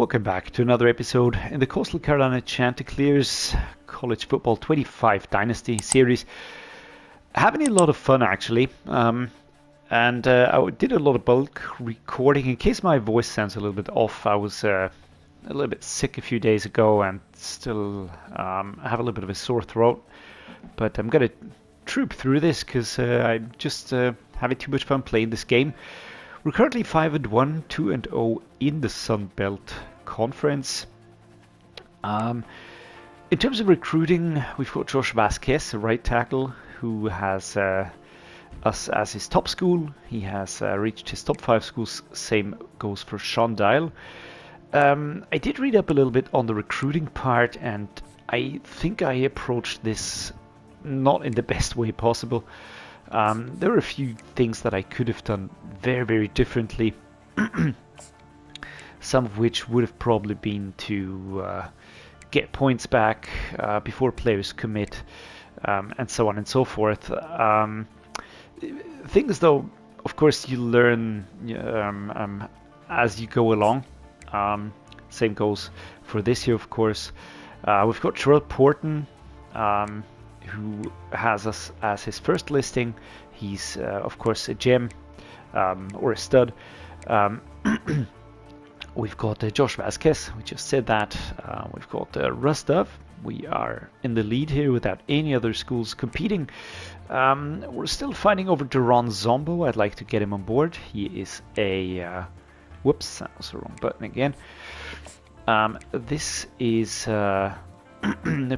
Welcome back to another episode in the Coastal Carolina Chanticleers College Football 25 Dynasty series. Having a lot of fun actually, and I did a lot of bulk recording. In case my voice sounds a little bit off, I was a little bit sick a few days ago and still have a little bit of a sore throat. But I'm going to troop through this because I'm just having too much fun playing this game. We're currently 5-1, 2-0 in the Sun Belt Conference. In terms of recruiting, we've got Josh Vasquez, a right tackle, who has us as his top school. He has reached his top 5 schools. Same goes for Sean Dial. I did read up a little bit on the recruiting part, and I think I approached this not in the best way possible. There were a few things that I could have done very, very differently. Some of which would have probably been to get points back before players commit, and so on and so forth. Things, though, of course, you learn as you go along. Same goes for this year, of course. We've got Terrell Porton, who has us as his first listing. He's of course a gem or a stud. We've got Josh Vasquez, we just said that. We've got Russ Dove. We are in the lead here without any other schools competing. We're still fighting over Duron Zombo. I'd like to get him on board. He is a whoops, that was the wrong button again. This is a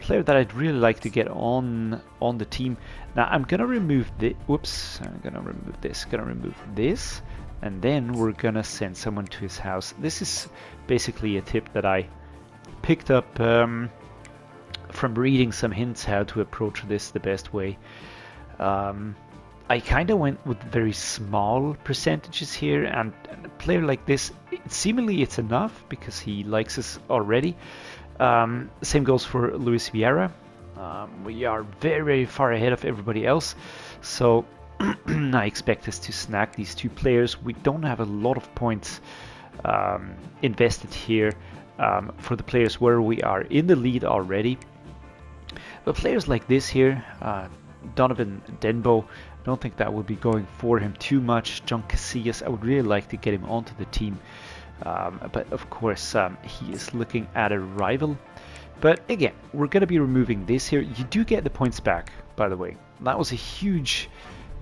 player that I'd really like to get on the team. Now I'm gonna remove the whoops. I'm gonna remove this. Gonna remove this, and then we're gonna send someone to his house. This is basically a tip that I picked up from reading some hints how to approach this the best way. I kind of went with very small percentages here, and a player like this, seemingly it's enough because he likes us already. Same goes for Luis Vieira. We are very, very far ahead of everybody else, so I expect us to snag these two players. We don't have a lot of points invested here for the players where we are in the lead already. But players like this here, Donovan Denbo, I don't think that would be going for him too much. John Casillas, I would really like to get him onto the team. But of course, he is looking at a rival. But again, we're going to be removing this here. You do get the points back, by the way. That was a huge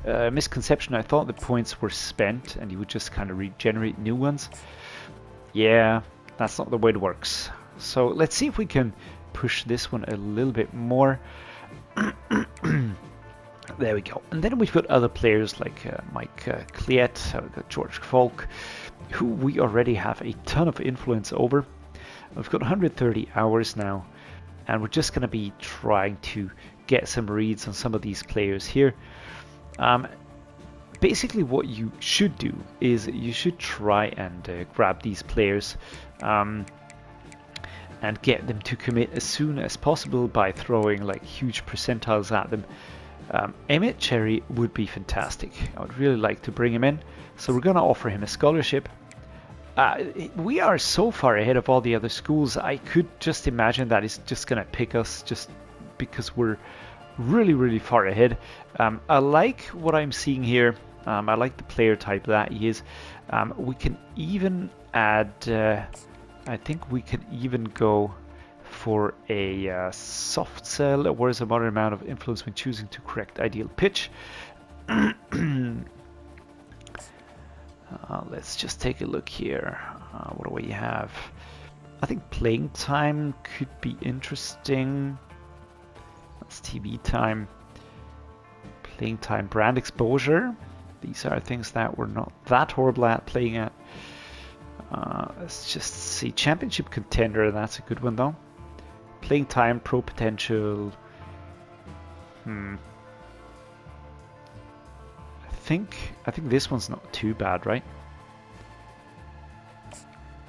misconception. I thought the points were spent and you would just kind of regenerate new ones. Yeah, that's not the way it works. So let's see if we can push this one a little bit more. There we go. And then we've got other players like Mike Cliet, we've got George Falk, who we already have a ton of influence over. We've got 130 hours now, and we're just going to be trying to get some reads on some of these players here. Basically what you should do is you should try and grab these players and get them to commit as soon as possible by throwing like huge percentiles at them. Emmett Cherry would be fantastic. I would really like to bring him in, so we're going to offer him a scholarship. We are so far ahead of all the other schools. I could just imagine that he's just going to pick us just because we're really, really far ahead. I like what I'm seeing here. I like the player type that he is. We can even add, I think we can even go for a soft sell, or is a moderate amount of influence when choosing to correct ideal pitch. Let's just take a look here. What do we have? I think playing time could be interesting. That's TV time. Playing time, brand exposure. These are things that we're not that horrible at playing at. Let's just see. Championship contender, that's a good one though. Playing time, pro potential. I think this one's not too bad, right?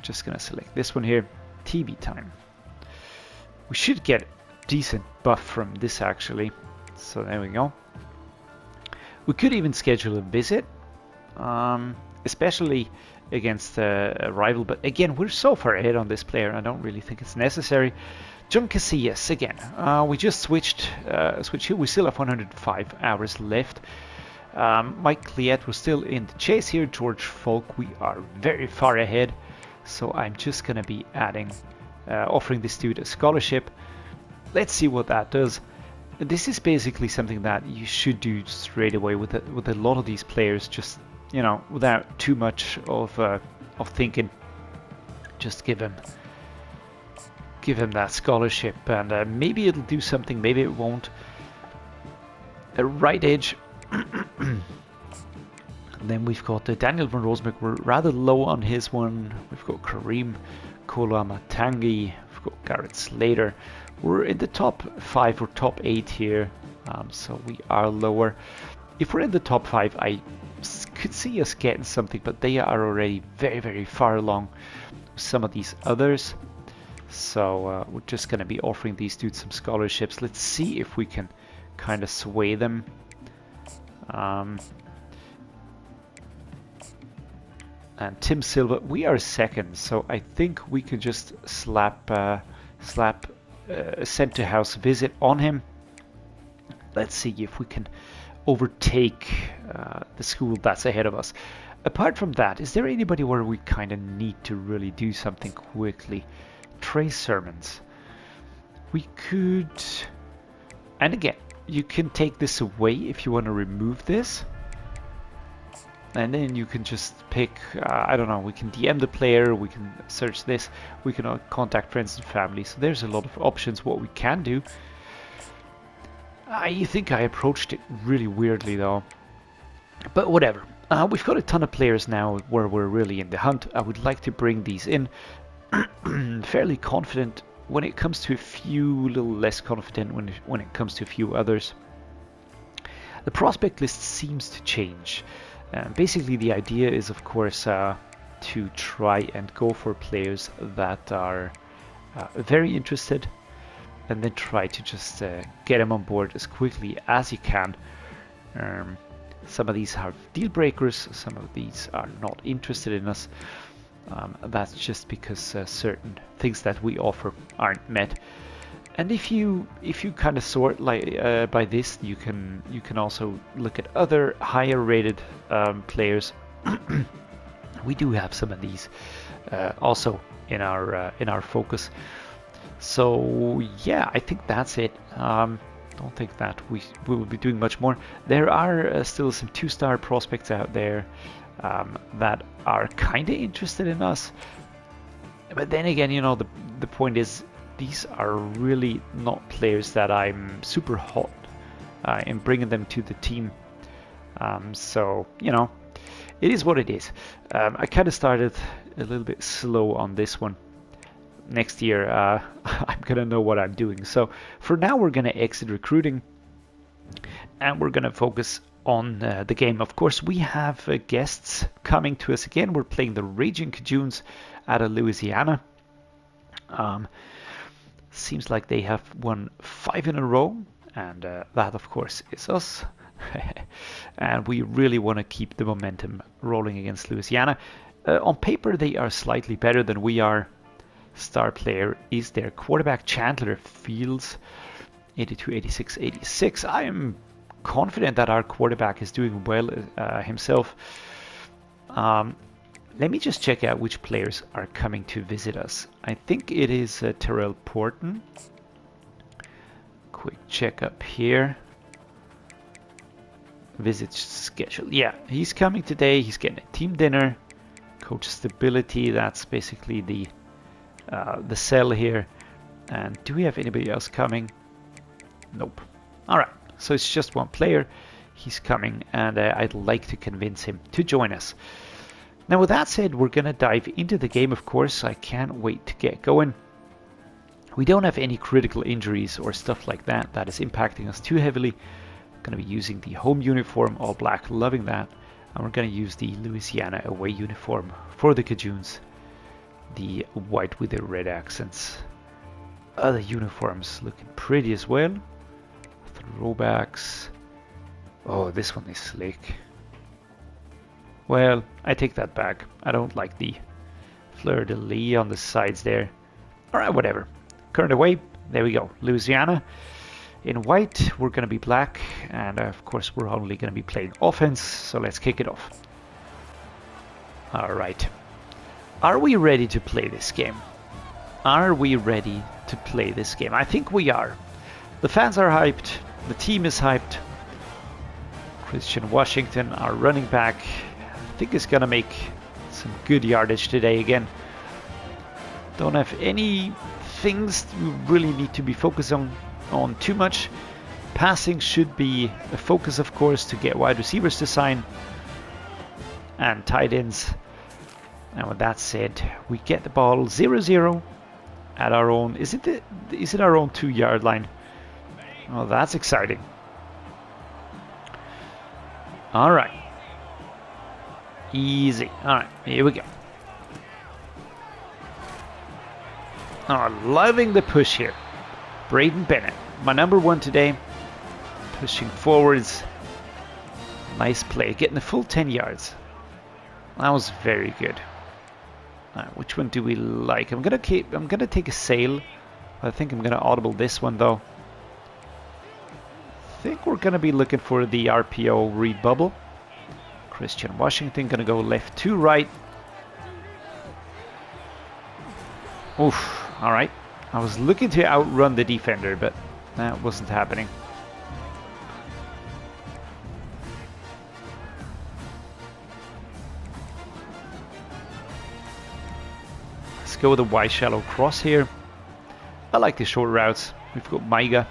Just gonna select this one here. TV time. We should get a decent buff from this actually. So there we go. We could even schedule a visit, especially against a rival. But again, we're so far ahead on this player, I don't really think it's necessary. John Casillas again. We just switched here. We still have 105 hours left. Mike Cliet was still in the chase here. George Folk, we are very far ahead. So I'm just going to be offering this dude a scholarship. Let's see what that does. This is basically something that you should do straight away with a lot of these players, just, you know, without too much of thinking. Just give him that scholarship, and maybe it'll do something, maybe it won't. A right edge. Then we've got Daniel van Rosenberg. We're rather low on his one. We've got Kareem Kolamatangi. We've got Garrett Slater. We're in the top 5 or top 8 here, so we are lower. If we're in the top 5, I could see us getting something, but they are already very, very far along some of these others. So we're just going to be offering these dudes some scholarships. Let's see if we can kind of sway them. And Tim Silva, we are second, so I think we could just slap sent to house visit on him. Let's see if we can overtake the school that's ahead of us. Apart from that, is there anybody where we kind of need to really do something quickly? Trey Sermons. We could, and again, you can take this away if you want to remove this. And then you can just pick, I don't know, we can DM the player, we can search this, we can contact friends and family. So there's a lot of options what we can do. I think I approached it really weirdly though. But whatever. We've got a ton of players now where we're really in the hunt. I would like to bring these in. Fairly confident when it comes to a few, a little less confident when it comes to a few others. The prospect list seems to change. Basically, the idea is, of course, to try and go for players that are very interested, and then try to just get them on board as quickly as you can. Some of these have deal breakers, some of these are not interested in us. That's just because certain things that we offer aren't met. And if you kind of sort like by this, you can also look at other higher rated players. We do have some of these also in our focus. So yeah, I think that's it. Don't think that we will be doing much more. There are still some 2-star prospects out there that are kind of interested in us. But then again, you know, the point is, these are really not players that I'm super hot in bringing them to the team. So, you know, it is what it is. I kind of started a little bit slow on this one. Next year, I'm going to know what I'm doing. So for now, we're going to exit recruiting and we're going to focus on the game. Of course, we have guests coming to us again. We're playing the Raging Cajuns out of Louisiana. Seems like they have won 5 in a row, and that of course is us. And we really want to keep the momentum rolling against Louisiana. On paper, they are slightly better than we are. Star player is their quarterback, Chandler Fields, 82, 86, 86. I am confident that our quarterback is doing well himself. Let me just check out which players are coming to visit us. I think it is Terrell Porton. Quick check up here. Visit schedule. Yeah, he's coming today. He's getting a team dinner. Coach stability. That's basically the sell here. And do we have anybody else coming? Nope. All right. So it's just one player. He's coming, and I'd like to convince him to join us. Now, with that said, we're going to dive into the game, of course. I can't wait to get going. We don't have any critical injuries or stuff like that that is impacting us too heavily. We're going to be using the home uniform, all black, loving that. And we're going to use the Louisiana away uniform for the Cajuns, the white with the red accents. Other uniforms looking pretty as well. Throwbacks. Oh, this one is slick. Well, I take that back. I don't like the fleur-de-lis on the sides there. Alright, whatever. Current away. There we go. Louisiana. In white, we're going to be black. And of course, we're only going to be playing offense. So let's kick it off. Alright. Are we ready to play this game? Are we ready to play this game? I think we are. The fans are hyped. The team is hyped. Christian Washington, our running back, I think is going to make some good yardage today again. Don't have any things we really need to be focused on too much. Passing should be a focus, of course, to get wide receivers to sign and tight ends. And with that said, we get the ball 0-0 at our own. Is it our own 2-yard line? Oh, that's exciting. All right. Easy. All right, here we go. Oh, loving the push here. Braden Bennett, my number one today. Pushing forwards. Nice play, getting the full 10 yards. That was very good. Which one do we like? I'm gonna take a sail. I think I'm gonna audible this one though. I think we're gonna be looking for the RPO read bubble. Christian Washington gonna go left to right. Oof, alright. I was looking to outrun the defender, but that wasn't happening. Let's go with a wide shallow cross here. I like the short routes. We've got Maiga,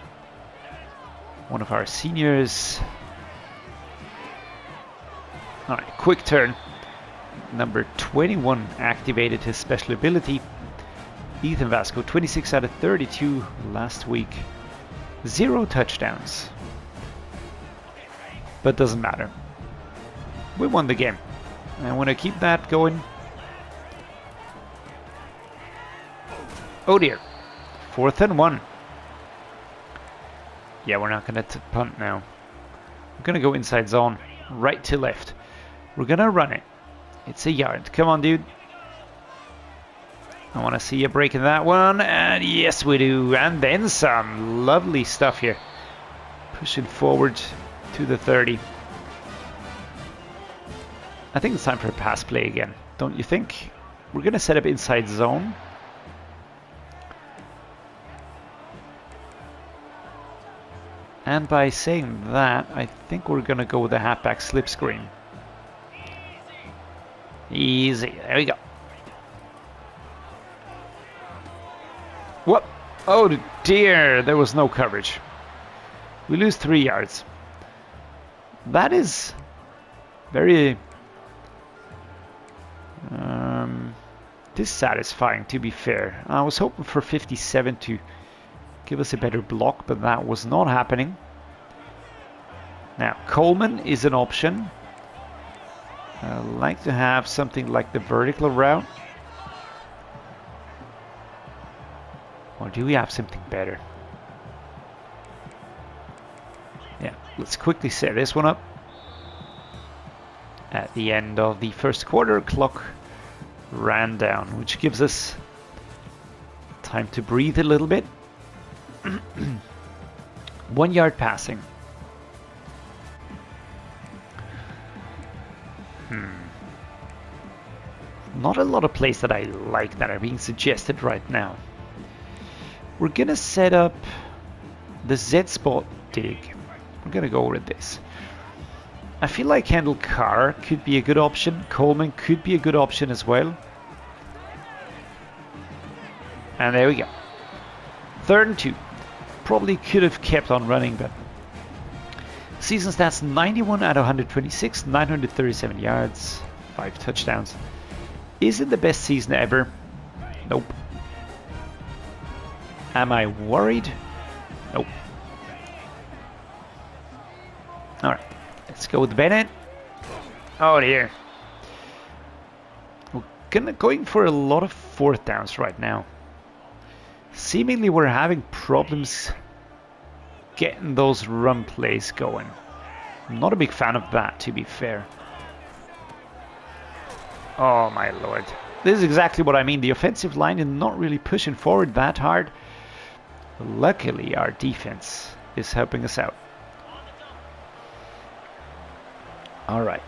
one of our seniors. Alright, quick turn. Number 21 activated his special ability. Ethan Vasco, 26 out of 32 last week. 0 touchdowns. But doesn't matter. We won the game. And I want to keep that going. Oh dear. 4th and 1. Yeah, we're not going to punt now. We're going to go inside zone. Right to left. We're going to run it. It's a yard. Come on, dude. I want to see you breaking that one. And yes, we do. And then some. Lovely stuff here. Pushing forward to the 30. I think it's time for a pass play again. Don't you think? We're going to set up inside zone. And by saying that, I think we're going to go with a halfback slip screen. Easy. There we go. What? Oh dear, there was no coverage. We lose 3 yards. That is very dissatisfying, to be fair. I was hoping for 57 to give us a better block, but that was not happening. Now, Coleman is an option. I like to have something like the vertical route. Or do we have something better? Yeah, let's quickly set this one up. At the end of the first quarter, clock ran down, which gives us time to breathe a little bit. 1 yard passing. Not a lot of plays that I like that are being suggested right now. We're gonna set up the Z spot dig. We're gonna go with this. I feel like Kendall Carr could be a good option. Coleman could be a good option as well. And there we go. 3rd and 2. Probably could have kept on running, but season stats 91 out of 126, 937 yards, 5 touchdowns. Is it the best season ever? Nope. Am I worried? Nope. Alright, let's go with Bennett. Oh dear. We're going for a lot of 4th downs right now. Seemingly we're having problems getting those run plays going. I'm not a big fan of that, to be fair. Oh my lord. This is exactly what I mean. The offensive line is not really pushing forward that hard. Luckily, our defense is helping us out. Alright.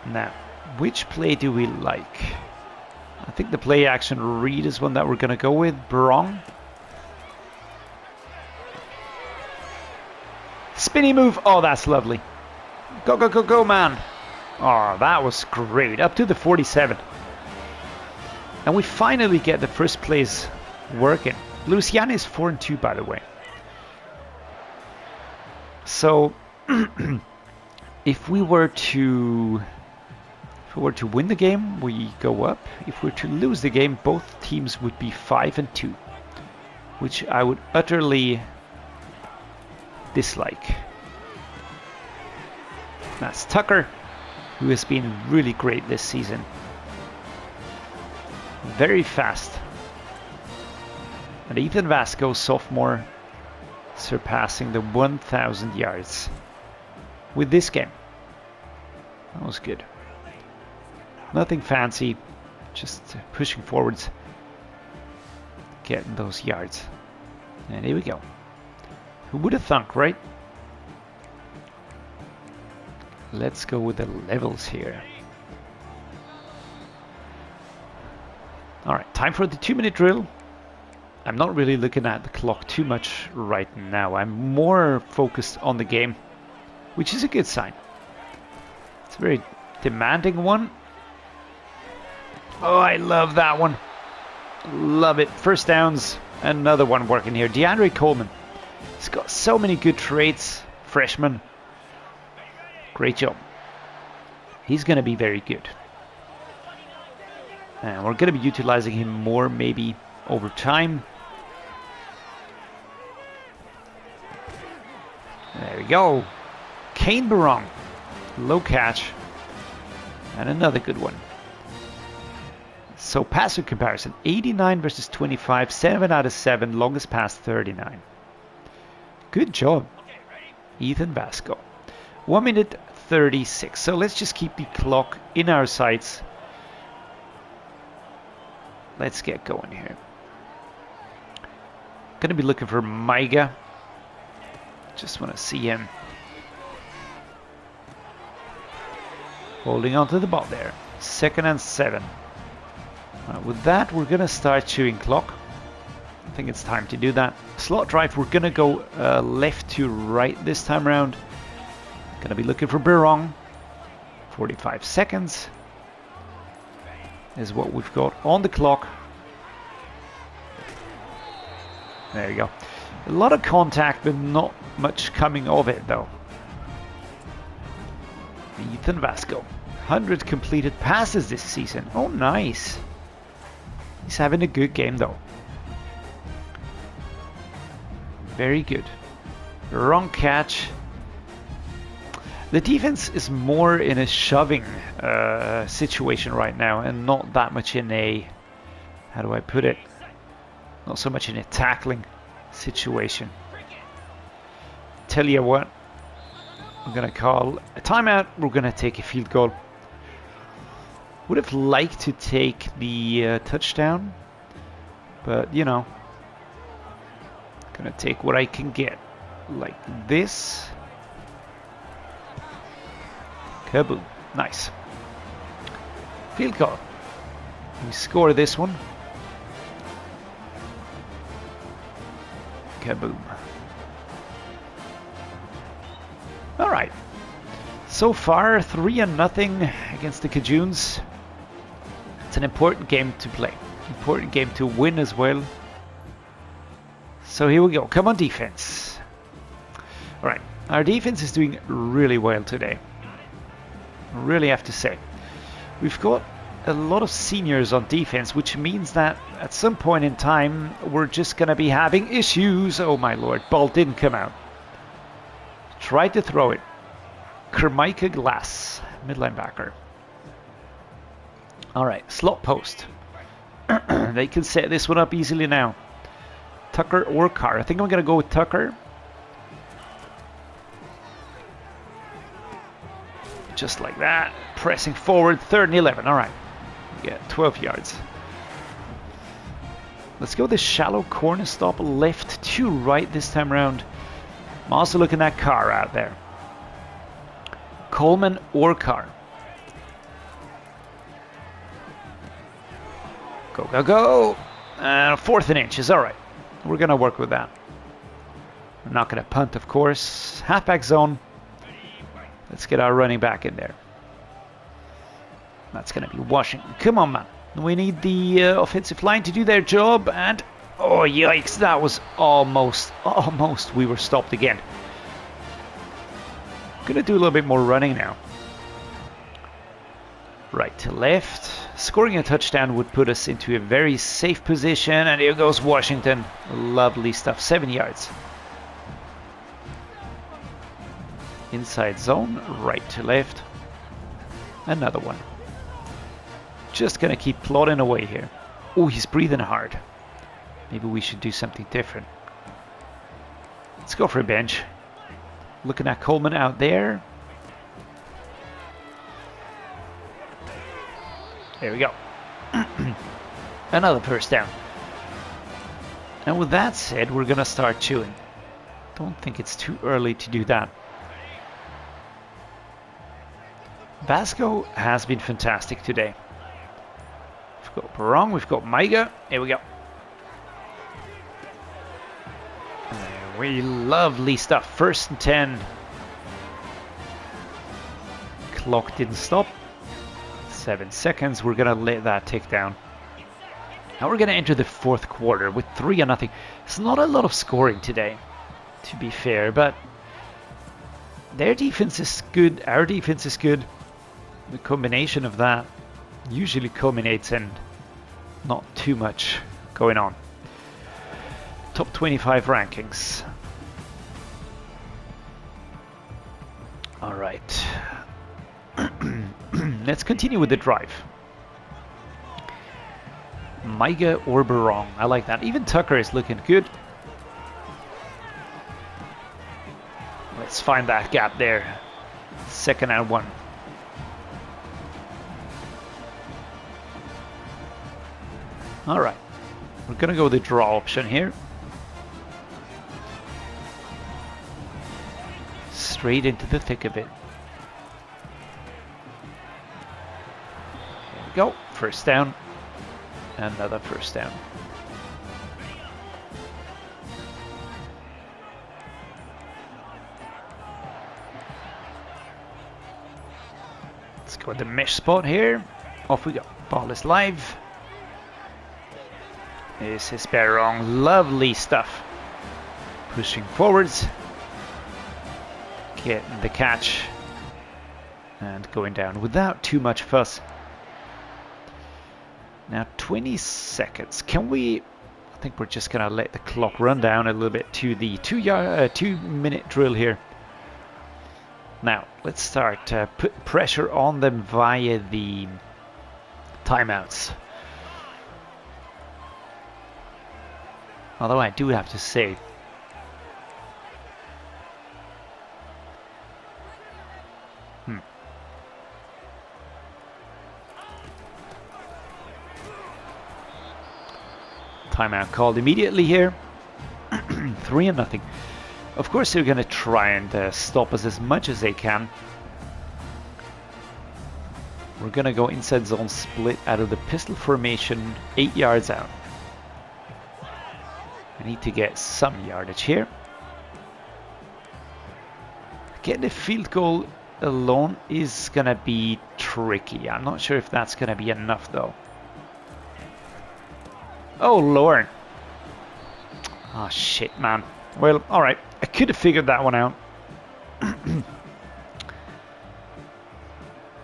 Now, which play do we like? I think the play action read is one that we're going to go with. Barong. Spinny move. Oh, that's lovely. Go, go, go, go, man. Oh, that was great. Up to the 47. And we finally get the first plays working. Louisiana is 4-2, by the way. So, if we were to win the game, we go up. If we were to lose the game, both teams would be 5-2, which I would utterly dislike. That's Tucker, who has been really great this season. Very fast. And Ethan Vasco, sophomore, surpassing the 1,000 yards with this game. That was good. Nothing fancy, just pushing forwards, getting those yards. And here we go. Who would have thunk, right? Let's go with the levels here. Alright, time for the 2-minute drill. I'm not really looking at the clock too much right now. I'm more focused on the game, which is a good sign. It's a very demanding one. Oh, I love that one. Love it. First downs. Another one working here. DeAndre Coleman. He's got so many good traits. Freshman. Great job. He's going to be very good. And we're going to be utilizing him more maybe over time. There we go. Kane Barong. Low catch. And another good one. So passer comparison. 89 versus 25. 7 out of 7. Longest pass 39. Good job, Ethan Vasco. 1 minute 36. So let's just keep the clock in our sights. Let's get going here. Gonna be looking for Maiga. Just want to see him holding on to the ball there. 2nd and 7. With that, we're gonna start chewing clock. I think it's time to do that. Slot drive, we're gonna go left to right this time around. Gonna be looking for Barong. 45 seconds is what we've got on the clock. There you go. A lot of contact, but not much coming of it, though. Ethan Vasco. 100 completed passes this season. Oh, nice. He's having a good game, though. Very good. Wrong catch. The defense is more in a shoving situation right now, and not that much in a, how do I put it? Not so much in a tackling situation. Tell you what, I'm gonna call a timeout. We're gonna take a field goal. Would have liked to take the touchdown, but you know, gonna take what I can get, like this. Kaboom. Nice. Field goal. We score this one. Kaboom. Alright. So far, 3-0 against the Cajuns. It's an important game to play. Important game to win as well. So here we go. Come on, defense. Alright. Our defense is doing really well today. Really have to say. We've got a lot of seniors on defense, which means that at some point in time we're just gonna be having issues. Oh my lord, ball didn't come out. Tried to throw it. Kermika Glass, mid linebacker. Alright, slot post. They can set this one up easily now. Tucker or Carr. I think I'm gonna go with Tucker. Just like that. Pressing forward. 3rd and 11. All right. Yeah, 12 yards. Let's go this shallow corner stop left to right this time around. I'm also looking at Carr out there. Coleman or Carr. Go, go, go! And 4th and inches, alright. We're going to work with that. We're not going to punt, of course. Halfback zone. Let's get our running back in there. That's going to be Washington. Come on, man. We need the offensive line to do their job. And, oh, yikes. That was almost we were stopped again. Going to do a little bit more running now. Right to left. Scoring a touchdown would put us into a very safe position. And here goes Washington. Lovely stuff. 7 yards. Inside zone. Right to left. Another one. Just gonna keep plodding away here. Oh, he's breathing hard. Maybe we should do something different. Let's go for a bench. Looking at Coleman out there. There we go. Another first down. And with that said, we're gonna start chewing. Don't think it's too early to do that. Vasco has been fantastic today. We've got Barong, we've got Maiga. Here we go. Lovely stuff. 1st and 10. Clock didn't stop. 7 seconds. We're gonna let that tick down. Now we're gonna enter the 4th quarter with 3-0. It's not a lot of scoring today, to be fair, but their defense is good. Our defense is good. The combination of that usually culminates in not too much going on. Top 25 rankings. All right. Let's continue with the drive. Maiga or Barong. I like that. Even Tucker is looking good. Let's find that gap there. 2nd and 1. All right. We're going to go with the draw option here. Straight into the thick of it. There we go. 1st down. Another 1st down. Let's go with the mesh spot here. Off we go. Ball is live. This is Barong. Lovely stuff. Pushing forwards. Getting the catch. And going down without too much fuss. Now 20 seconds. Can we... I think we're just going to let the clock run down a little bit to the 2-minute drill here. Now, let's start put pressure on them via the timeouts. Although I do have to say, timeout called immediately here. 3-0. Of course they're going to try and stop us as much as they can. We're going to go inside zone split out of the pistol formation 8 yards out. I need to get some yardage here. Getting the field goal alone is going to be tricky. I'm not sure if that's going to be enough though. Oh Lord. Oh shit, man. Well, alright. I could have figured that one out.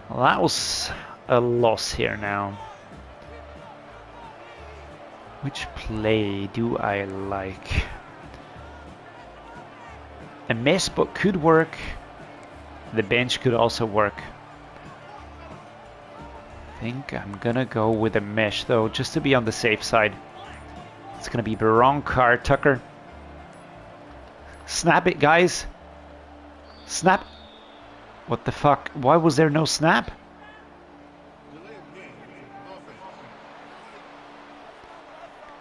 Well, that was a loss here now. Which play do I like? A mesh spot could work. The bench could also work. I think I'm gonna go with a mesh though, just to be on the safe side. It's gonna be Barong, Carr, Tucker. Snap it, guys. Snap. What the fuck? Why was there no snap?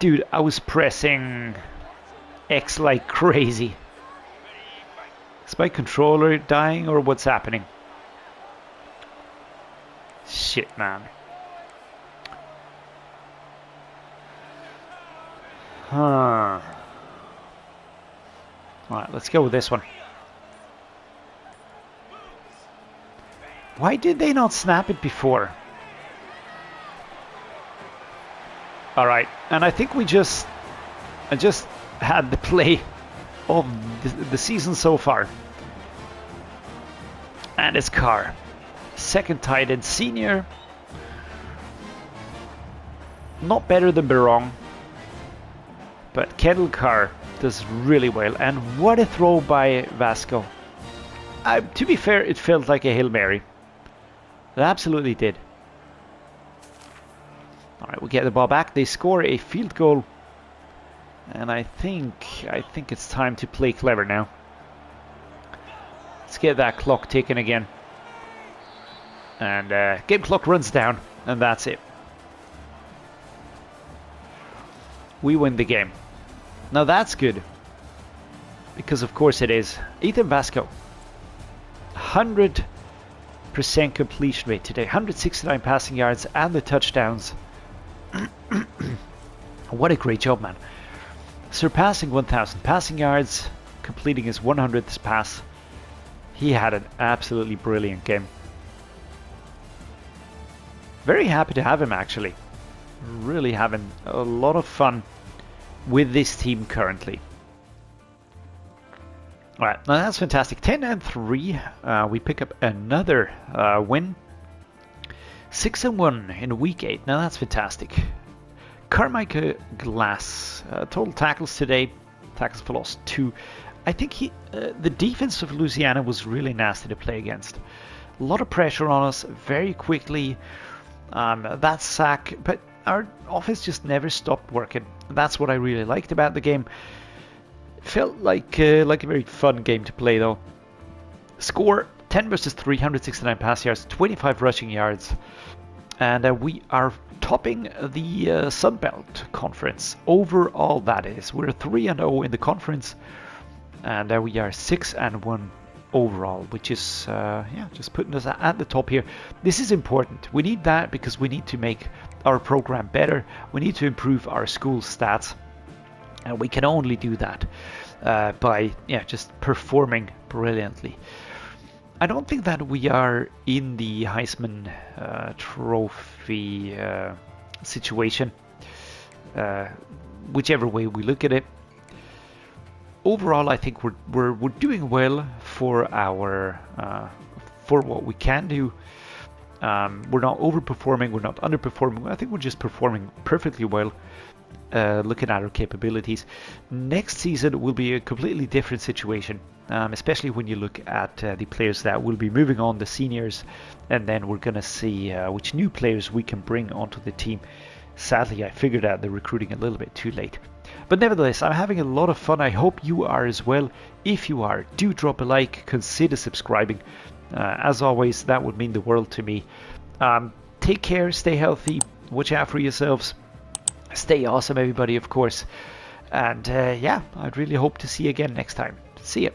Dude, I was pressing X like crazy. Is my controller dying or what's happening? Shit, man. Huh. Alright, let's go with this one. Why did they not snap it before? Alright, and I think I just had the play of the season so far. And it's Carr. Second tight end senior. Not better than Barong. But Kendall Carr does really well. And what a throw by Vasco. To be fair, it felt like a Hail Mary. It absolutely did. Alright, we get the ball back. They score a field goal. And I think it's time to play clever now. Let's get that clock ticking again. And game clock runs down. And that's it. We win the game. Now that's good. Because of course it is. Ethan Vasco. 100% completion rate today. 169 passing yards and the touchdowns. What a great job, man. Surpassing 1,000 passing yards. Completing his 100th pass. He had an absolutely brilliant game. Very happy to have him, actually. Really having a lot of fun with this team currently. Alright, now that's fantastic. 10-3. We pick up another win. 6-1 in week 8. Now that's fantastic. Carmichael Glass. Total tackles today. Tackles for loss 2. I think the defense of Louisiana was really nasty to play against. A lot of pressure on us very quickly. That sack, but our offense just never stopped working. That's what I really liked about the game. Felt like a very fun game to play though. Score 10 versus 369 pass yards, 25 rushing yards, and we are topping the Sun Belt Conference overall. That is, we're 3-0 in the conference, and we are 6-1 overall, which is just putting us at the top here. This is important. We need that because we need to make our program better. We need to improve our school stats, and we can only do that by just performing brilliantly. I don't think that we are in the Heisman Trophy situation, whichever way we look at it. Overall, I think we're doing well for our for what we can do. We're not overperforming, we're not underperforming. I think we're just performing perfectly well, looking at our capabilities. Next season will be a completely different situation, especially when you look at the players that will be moving on, the seniors, and then we're going to see which new players we can bring onto the team. Sadly, I figured out the recruiting a little bit too late. But nevertheless, I'm having a lot of fun. I hope you are as well. If you are, do drop a like, consider subscribing. As always, that would mean the world to me. Take care, stay healthy, watch out for yourselves. Stay awesome, everybody, of course. And I'd really hope to see you again next time. See ya.